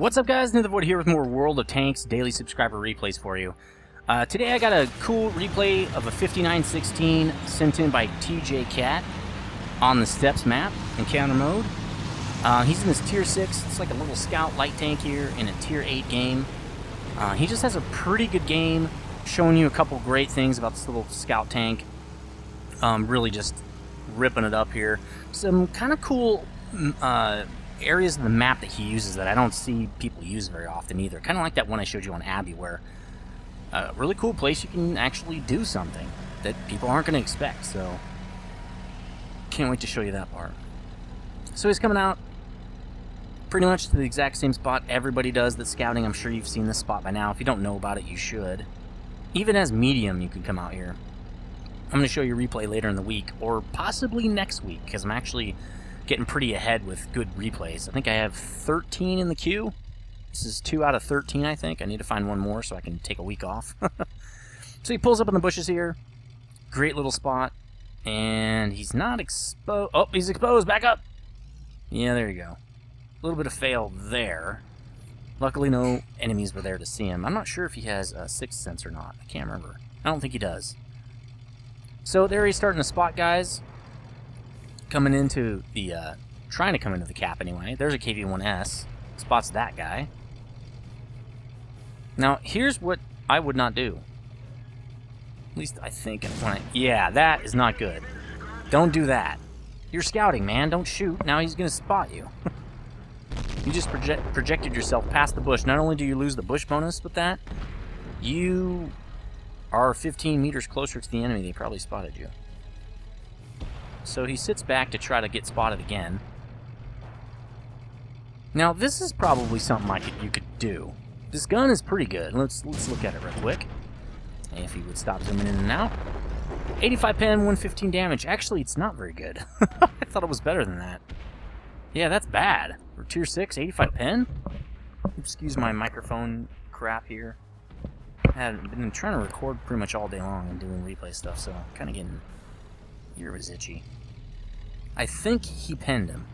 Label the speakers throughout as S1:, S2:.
S1: What's up, guys? Nethervvoid here with more World of Tanks daily subscriber replays for you. Today I got a cool replay of a 5916 sent in by TJ Cat on the Steps map, encounter mode. He's in this tier 6, it's like a little scout light tank here in a tier 8 game. He just has a pretty good game, showing you a couple great things about this little scout tank. Really just ripping it up here. Some kind of cool areas of the map that he uses that I don't see people use very often either. Kind of like that one I showed you on Abbey, where a really cool place you can actually do something that people aren't going to expect. So can't wait to show you that part. So he's coming out pretty much to the exact same spot everybody does that's scouting. I'm sure you've seen this spot by now. If you don't know about it, you should. Even as medium, you can come out here. I'm going to show you a replay later in the week, or possibly next week, because I'm actually getting pretty ahead with good replays. I think I have 13 in the queue. This is 2 out of 13, I think. I need to find one more so I can take a week off. So he pulls up in the bushes here. Great little spot. And he's not exposed. Oh, he's exposed. Back up. Yeah, there you go. A little bit of fail there. Luckily, no enemies were there to see him. I'm not sure if he has a sixth sense or not. I can't remember. I don't think he does. So there he's starting to spot guys. Coming into the, trying to come into the cap anyway. There's a KV-1S. Spots that guy. Now, here's what I would not do. At least I think when I... Yeah, that is not good. Don't do that. You're scouting, man. Don't shoot. Now he's going to spot you. You just projected yourself past the bush. Not only do you lose the bush bonus with that, you are 15 meters closer to the enemy. They probably spotted you. So he sits back to try to get spotted again. Now, this is probably something you could do. This gun is pretty good. Let's look at it real quick. And if he would stop zooming in and out. 85 pen, 115 damage. Actually, it's not very good. I thought it was better than that. Yeah, that's bad. For tier 6, 85 pen? Excuse my microphone crap here. I've been trying to record pretty much all day long and doing replay stuff, so I'm kind of getting... ear was itchy. I think he penned him.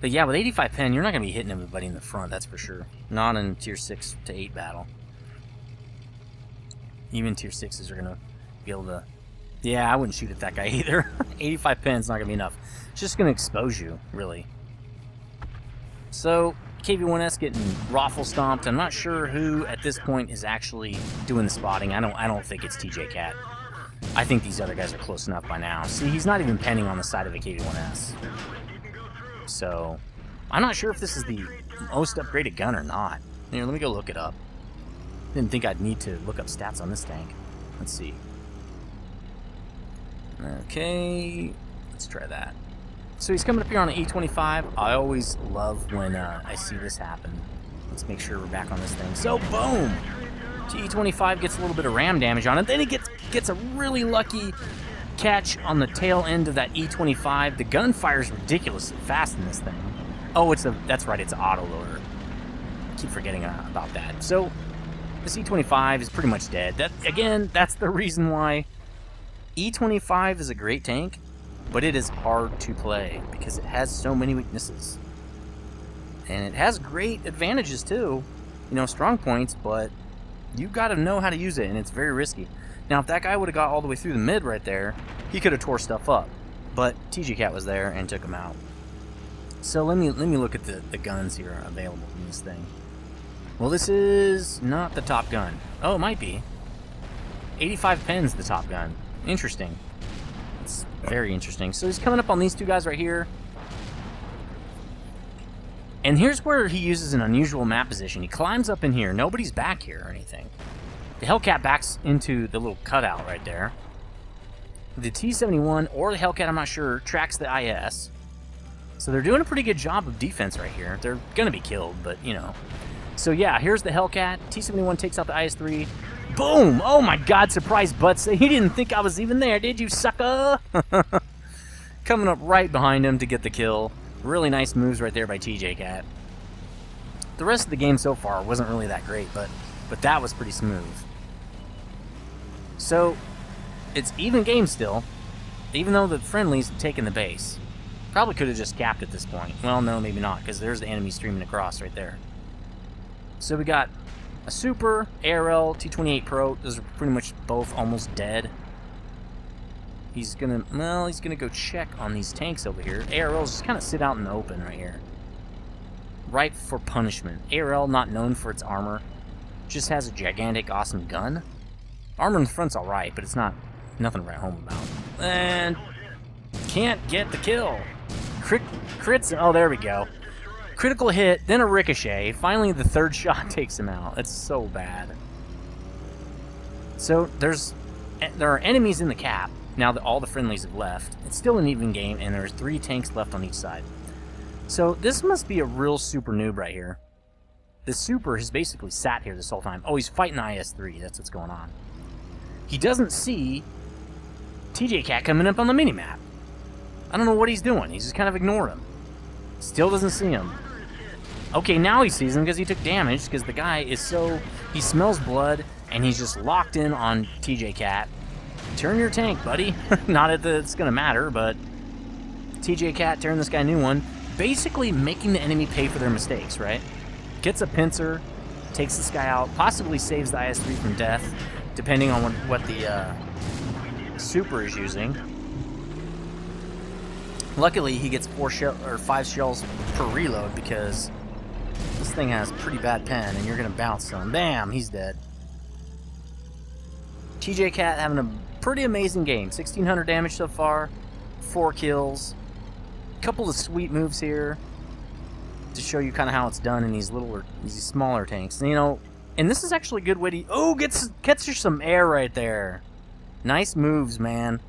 S1: But yeah, with 85 pen, you're not going to be hitting everybody in the front, that's for sure. Not in tier 6 to 8 battle. Even tier 6s are going to be able to... Yeah, I wouldn't shoot at that guy either. 85 pen's not going to be enough. It's just going to expose you, really. So, KV-1S getting raffle stomped. I'm not sure who at this point is actually doing the spotting. I don't think it's TJ Cat. I think these other guys are close enough by now. See, he's not even penning on the side of a KV-1S. So, I'm not sure if this is the most upgraded gun or not. Here, let me go look it up. Didn't think I'd need to look up stats on this tank. Let's see. Okay, let's try that. So he's coming up here on an E25. I always love when I see this happen. Let's make sure we're back on this thing. So, boom! E25 gets a little bit of ram damage on it. Then he gets a really lucky catch on the tail end of that E25. The gun fires ridiculously fast in this thing. Oh, that's right, it's an autoloader. I keep forgetting about that. So this E25 is pretty much dead. Again, that's the reason why E25 is a great tank, but it is hard to play because it has so many weaknesses. And it has great advantages too. You know, strong points, but you got to know how to use it, and it's very risky. Now, if that guy would have got all the way through the mid right there, he could have tore stuff up. But TG Cat was there and took him out. So let me look at the guns here available in this thing. Well, this is not the top gun. Oh, it might be. 85 pen's the top gun. Interesting. It's very interesting. So he's coming up on these two guys right here. And here's where he uses an unusual map position. He climbs up in here. Nobody's back here or anything. The Hellcat backs into the little cutout right there. The T-71 or the Hellcat, I'm not sure, tracks the IS. So they're doing a pretty good job of defense right here. They're going to be killed, but, you know. So, yeah, here's the Hellcat. T-71 takes out the IS-3. Boom! Oh, my God, surprise butts. He didn't think I was even there, did you, sucker? Coming up right behind him to get the kill. Really nice moves right there by TJ Cat. The rest of the game so far wasn't really that great, but that was pretty smooth. So, it's even game still, even though the friendlies have taken the base. Probably could have just capped at this point. Well, no, maybe not, because there's the enemy streaming across right there. So we got a Super, ARL, T-28 Pro. Those are pretty much both almost dead. He's gonna go check on these tanks over here. ARL's just kind of sit out in the open right here. Ripe for punishment. ARL, not known for its armor, just has a gigantic, awesome gun. Armor in the front's alright, but it's nothing to write home about. And can't get the kill. Crits, oh, there we go. Critical hit, then a ricochet. Finally, the third shot takes him out. That's so bad. So, there are enemies in the cap, now that all the friendlies have left. It's still an even game, and there's 3 tanks left on each side. So, this must be a real super noob right here. The super has basically sat here this whole time. Oh, he's fighting the IS-3. That's what's going on. He doesn't see TJ Cat coming up on the minimap. I don't know what he's doing. He's just kind of ignored him. Still doesn't see him. Okay, now he sees him because he took damage, because the guy is so... He smells blood, and he's just locked in on TJ Cat. Turn your tank, buddy. Not that it's going to matter, but... TJ Cat turned this guy a new one. Basically making the enemy pay for their mistakes, right? Gets a pincer, takes this guy out, possibly saves the IS-3 from death, depending on what the Super is using. Luckily, he gets 5 shells per reload, because this thing has pretty bad pen, and you're going to bounce some. Bam! He's dead. TJ Cat having a pretty amazing game. 1,600 damage so far, 4 kills. A couple of sweet moves here to show you kind of how it's done in these smaller tanks. You know, and this is actually a good way to... Oh, gets you some air right there. Nice moves, man.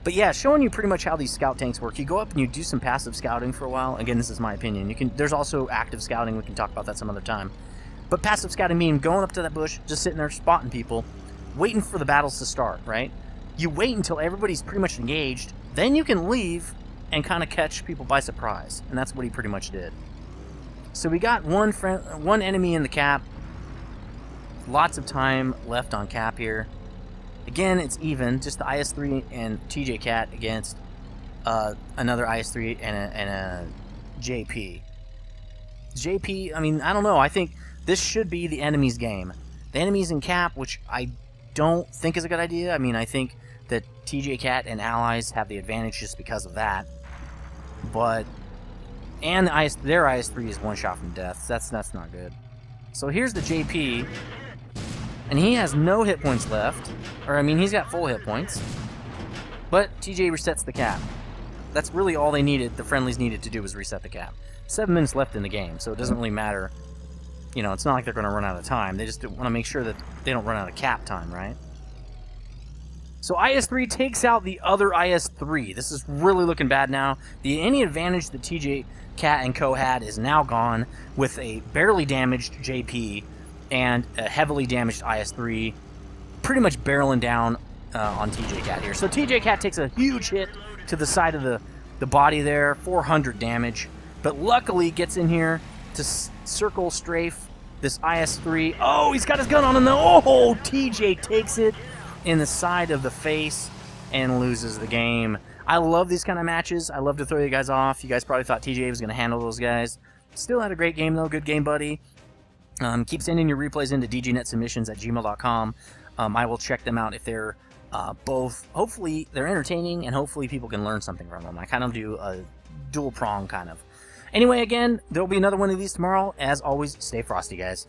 S1: But yeah, showing you pretty much how these scout tanks work. You go up and you do some passive scouting for a while. Again, this is my opinion. There's also active scouting. We can talk about that some other time. But passive scouting means going up to that bush, just sitting there spotting people, waiting for the battles to start, right? You wait until everybody's pretty much engaged, then you can leave and kind of catch people by surprise. And that's what he pretty much did. So we got one enemy in the cap. Lots of time left on cap here. Again, it's even, just the IS-3 and TJ Cat against another IS-3 and a JP. JP, I mean, I don't know. I think this should be the enemy's game. The enemy's in cap, which I don't think is a good idea. I mean, I think that TJ Cat and allies have the advantage just because of that. But, and their IS-3 is one shot from death. That's not good. So here's the JP. And he has no hit points left. Or, I mean, he's got full hit points. But TJ resets the cap. That's really all they needed, the friendlies needed to do, was reset the cap. 7 minutes left in the game, so it doesn't really matter. You know, it's not like they're going to run out of time. They just want to make sure that they don't run out of cap time, right? So IS-3 takes out the other IS-3. This is really looking bad now. Any advantage that TJ Cat and Co. had is now gone, with a barely damaged JP and a heavily damaged IS-3 pretty much barreling down on TJ Cat here. So TJ Cat takes a huge hit to the side of the body there, 400 damage, but luckily gets in here to circle strafe this IS-3. Oh, he's got his gun on him though. Oh, TJ takes it in the side of the face and loses the game. I love these kind of matches. I love to throw you guys off. You guys probably thought TJ was going to handle those guys. Still had a great game though. Good game, buddy. Keep sending your replays into dgnetsubmissions@gmail.com. I will check them out if they're both, hopefully they're entertaining and hopefully people can learn something from them. I kind of do a dual prong kind of. Anyway, again, there'll be another one of these tomorrow. As always, stay frosty, guys.